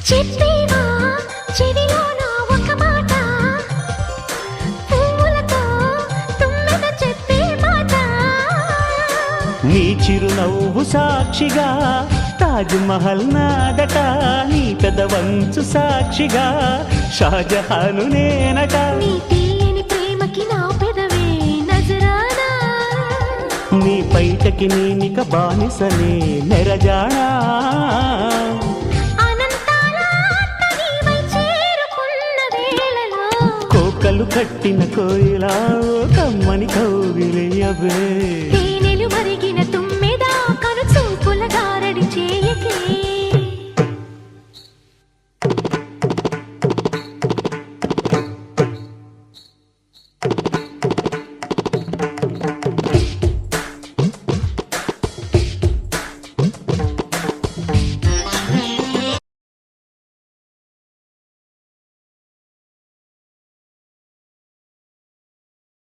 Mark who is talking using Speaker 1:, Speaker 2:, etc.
Speaker 1: చెప్పేవా చెవిలోన ఒక మాట, పువ్వులతో తుమ్మెద చెప్పే మాట.
Speaker 2: నీ చిరునవ్వు సాక్షిగా తాజ్ మహల్ నాదట, నీ పెదవంచు సాక్షిగా షాజహాను నేనట.
Speaker 1: నీ తీయని ప్రేమకి నా పెదవే నజరానా,
Speaker 2: నీ పైటకి నేనిక బానిసనే నెరజాడా. కోకలు కట్టిన కోయిలా కమ్మని కౌగిలియవే.